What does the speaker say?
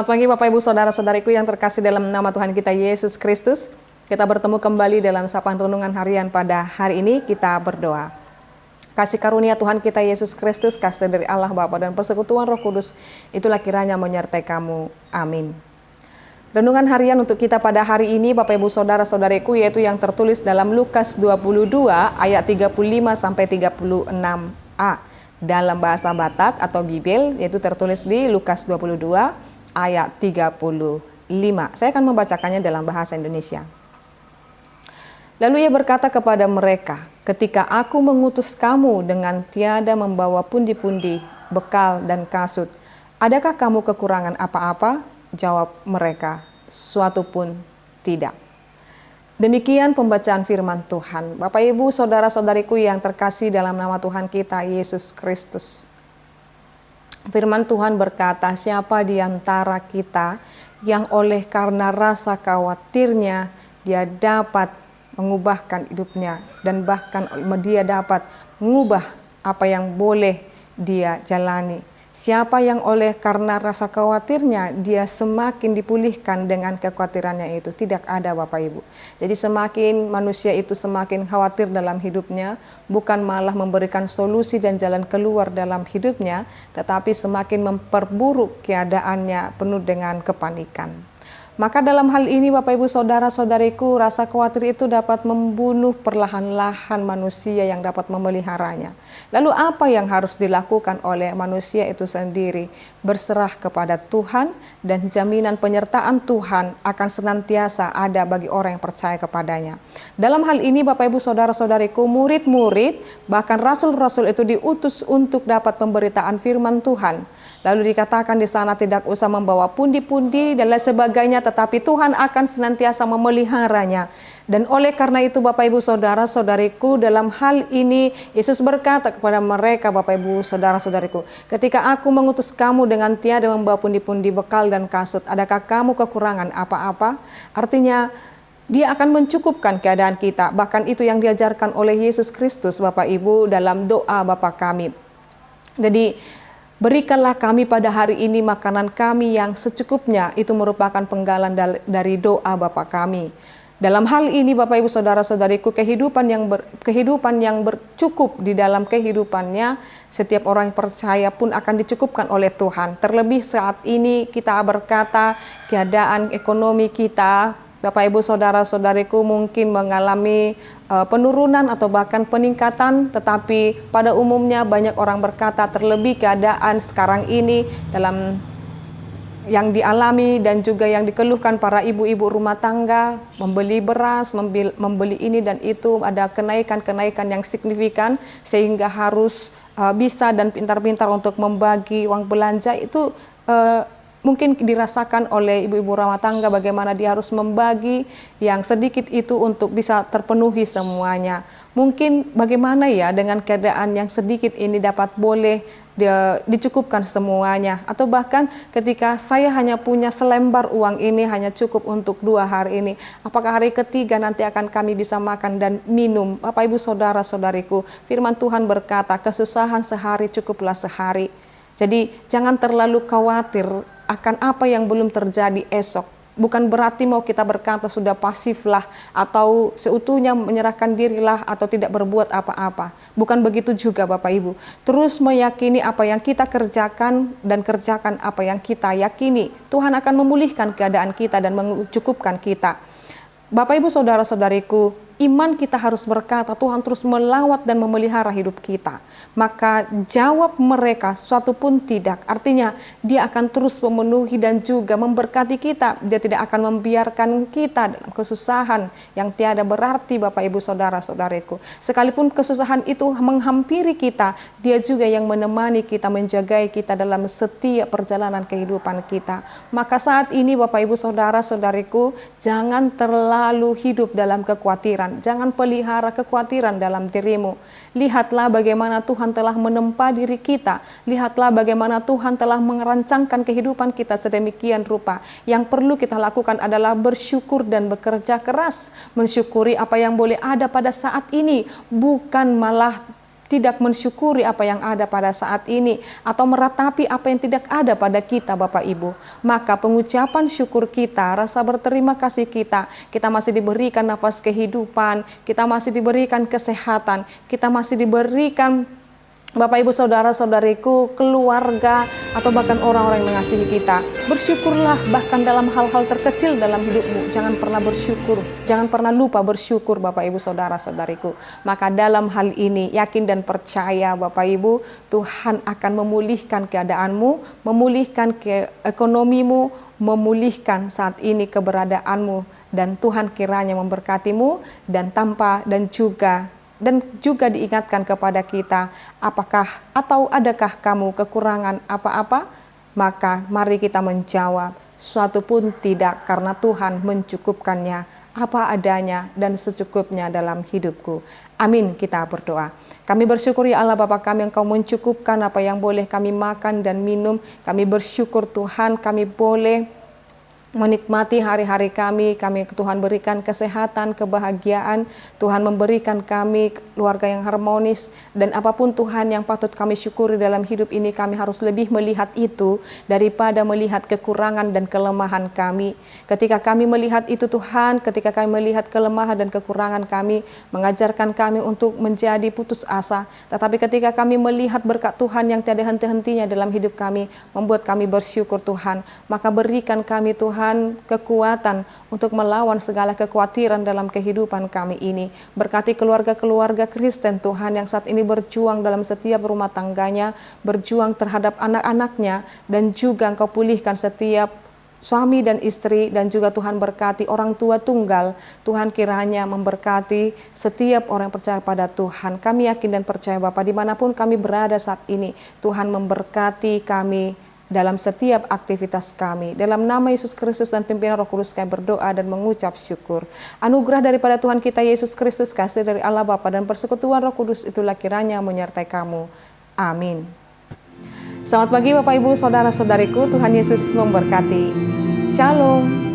Selamat pagi Bapak Ibu Saudara-saudariku yang terkasih dalam nama Tuhan kita Yesus Kristus. Kita bertemu kembali dalam sapaan renungan harian pada hari ini. Kita berdoa. Kasih karunia Tuhan kita Yesus Kristus, kasih dari Allah Bapa dan persekutuan Roh Kudus, itulah kiranya menyertai kamu. Amin. Renungan harian untuk kita pada hari ini Bapak Ibu Saudara-saudariku yaitu yang tertulis dalam Lukas 22 ayat 35 sampai 36a. Dalam bahasa Batak atau Bibel yaitu tertulis di Lukas 22 ayat 35. Saya akan membacakannya dalam bahasa Indonesia. Lalu ia berkata kepada mereka, "Ketika aku mengutus kamu dengan tiada membawa pundi-pundi, bekal dan kasut, adakah kamu kekurangan apa-apa?" Jawab mereka, "Suatu pun tidak." Demikian pembacaan firman Tuhan. Bapak Ibu Saudara-saudariku yang terkasih dalam nama Tuhan kita Yesus Kristus. Firman Tuhan berkata, siapa di antara kita yang oleh karena rasa khawatirnya dia dapat mengubahkan hidupnya dan bahkan dia dapat mengubah apa yang boleh dia jalani. Siapa yang oleh karena rasa khawatirnya dia semakin dipulihkan dengan kekhawatirannya itu. Tidak ada Bapak Ibu. Jadi semakin manusia itu semakin khawatir dalam hidupnya, bukan malah memberikan solusi dan jalan keluar dalam hidupnya, tetapi semakin memperburuk keadaannya penuh dengan kepanikan. Maka dalam hal ini Bapak Ibu Saudara-saudariku, rasa khawatir itu dapat membunuh perlahan-lahan manusia yang dapat memeliharanya. Lalu apa yang harus dilakukan oleh manusia itu sendiri? Berserah kepada Tuhan dan jaminan penyertaan Tuhan akan senantiasa ada bagi orang yang percaya kepadanya. Dalam hal ini Bapak Ibu Saudara-saudariku, murid-murid bahkan rasul-rasul itu diutus untuk dapat pemberitaan firman Tuhan. Lalu dikatakan di sana tidak usah membawa pundi-pundi dan lain sebagainya, tetapi Tuhan akan senantiasa memeliharanya. Dan oleh karena itu Bapak Ibu Saudara-saudariku, dalam hal ini Yesus berkata kepada mereka, Bapak Ibu Saudara-saudariku, ketika aku mengutus kamu dengan tiada membawa pundi-pundi, bekal dan kasut, adakah kamu kekurangan apa-apa? Artinya Dia akan mencukupkan keadaan kita. Bahkan itu yang diajarkan oleh Yesus Kristus Bapak Ibu dalam doa Bapa kami. Jadi berikanlah kami pada hari ini makanan kami yang secukupnya, itu merupakan penggalan dari doa Bapa kami. Dalam hal ini Bapak Ibu Saudara-saudariku, kehidupan yang bercukup di dalam kehidupannya, setiap orang yang percaya pun akan dicukupkan oleh Tuhan. Terlebih saat ini kita berkata keadaan ekonomi kita, Bapak Ibu Saudara-saudariku mungkin mengalami penurunan atau bahkan peningkatan, tetapi pada umumnya banyak orang berkata terlebih keadaan sekarang ini dalam yang dialami dan juga yang dikeluhkan para ibu-ibu rumah tangga, membeli beras, membeli ini dan itu, ada kenaikan-kenaikan yang signifikan sehingga harus bisa dan pintar-pintar untuk membagi uang belanja itu mungkin dirasakan oleh ibu-ibu rumah tangga bagaimana dia harus membagi yang sedikit itu untuk bisa terpenuhi semuanya. Mungkin bagaimana ya dengan keadaan yang sedikit ini dapat boleh dicukupkan semuanya. Atau bahkan ketika saya hanya punya selembar uang ini hanya cukup untuk 2 hari ini, apakah hari ketiga nanti akan kami bisa makan dan minum? Bapak Ibu Saudara-saudariku, firman Tuhan berkata kesusahan sehari cukuplah sehari. Jadi jangan terlalu khawatir akan apa yang belum terjadi esok. Bukan berarti mau kita berkata sudah pasiflah atau seutuhnya menyerahkan dirilah atau tidak berbuat apa-apa. Bukan begitu juga Bapak Ibu. Terus meyakini apa yang kita kerjakan dan kerjakan apa yang kita yakini. Tuhan akan memulihkan keadaan kita dan mencukupkan kita. Bapak Ibu Saudara-saudariku, iman kita harus berkata Tuhan terus melawat dan memelihara hidup kita. Maka jawab mereka, suatu pun tidak. Artinya Dia akan terus memenuhi dan juga memberkati kita. Dia tidak akan membiarkan kita dalam kesusahan yang tiada berarti Bapak Ibu Saudara-saudariku. Sekalipun kesusahan itu menghampiri kita, Dia juga yang menemani kita, menjagai kita dalam setiap perjalanan kehidupan kita. Maka saat ini Bapak Ibu Saudara-saudariku, jangan terlalu hidup dalam kekhawatiran. Jangan pelihara kekhawatiran dalam dirimu. Lihatlah bagaimana Tuhan telah menempa diri kita. Lihatlah bagaimana Tuhan telah merancangkan kehidupan kita sedemikian rupa. Yang perlu kita lakukan adalah bersyukur dan bekerja keras. Mensyukuri apa yang boleh ada pada saat ini. Bukan malah tidak mensyukuri apa yang ada pada saat ini, atau meratapi apa yang tidak ada pada kita Bapak Ibu, maka pengucapan syukur kita, rasa berterima kasih kita masih diberikan nafas kehidupan, kita masih diberikan kesehatan, kita masih diberikan Bapak Ibu saudara-saudariku, keluarga, atau bahkan orang-orang yang mengasihi kita. Bersyukurlah bahkan dalam hal-hal terkecil dalam hidupmu. Jangan pernah bersyukur, jangan pernah lupa bersyukur Bapak Ibu saudara-saudariku. Maka dalam hal ini yakin dan percaya Bapak Ibu, Tuhan akan memulihkan keadaanmu, memulihkan ekonomimu, memulihkan saat ini keberadaanmu, dan Tuhan kiranya memberkatimu dan juga diingatkan kepada kita, apakah atau adakah kamu kekurangan apa-apa? Maka mari kita menjawab, suatu pun tidak, karena Tuhan mencukupkannya apa adanya dan secukupnya dalam hidupku. Amin, kita berdoa. Kami bersyukur ya Allah Bapa kami, Engkau mencukupkan apa yang boleh kami makan dan minum. Kami bersyukur Tuhan, kami boleh menikmati hari-hari kami Tuhan berikan kesehatan, kebahagiaan, Tuhan memberikan kami keluarga yang harmonis, dan apapun Tuhan yang patut kami syukuri dalam hidup ini, kami harus lebih melihat itu daripada melihat kekurangan dan kelemahan kami. Ketika kami melihat itu Tuhan, ketika kami melihat kelemahan dan kekurangan kami, mengajarkan kami untuk menjadi putus asa, tetapi ketika kami melihat berkat Tuhan yang tiada henti-hentinya dalam hidup kami, membuat kami bersyukur Tuhan, maka berikan kami Tuhan kekuatan untuk melawan segala kekhawatiran dalam kehidupan kami ini. Berkati keluarga-keluarga Kristen Tuhan yang saat ini berjuang dalam setiap rumah tangganya, berjuang terhadap anak-anaknya, dan juga Engkau pulihkan setiap suami dan istri, dan juga Tuhan berkati orang tua tunggal. Tuhan kiranya memberkati setiap orang yang percaya pada Tuhan. Kami yakin dan percaya Bapa, dimanapun kami berada saat ini, Tuhan memberkati kami dalam setiap aktivitas kami. Dalam nama Yesus Kristus dan pimpinan Roh Kudus kami berdoa dan mengucap syukur. Anugerah daripada Tuhan kita Yesus Kristus, kasih dari Allah Bapa, dan persekutuan Roh Kudus itulah kiranya menyertai kamu. Amin. Selamat pagi Bapak Ibu saudara-saudariku, Tuhan Yesus memberkati. Shalom.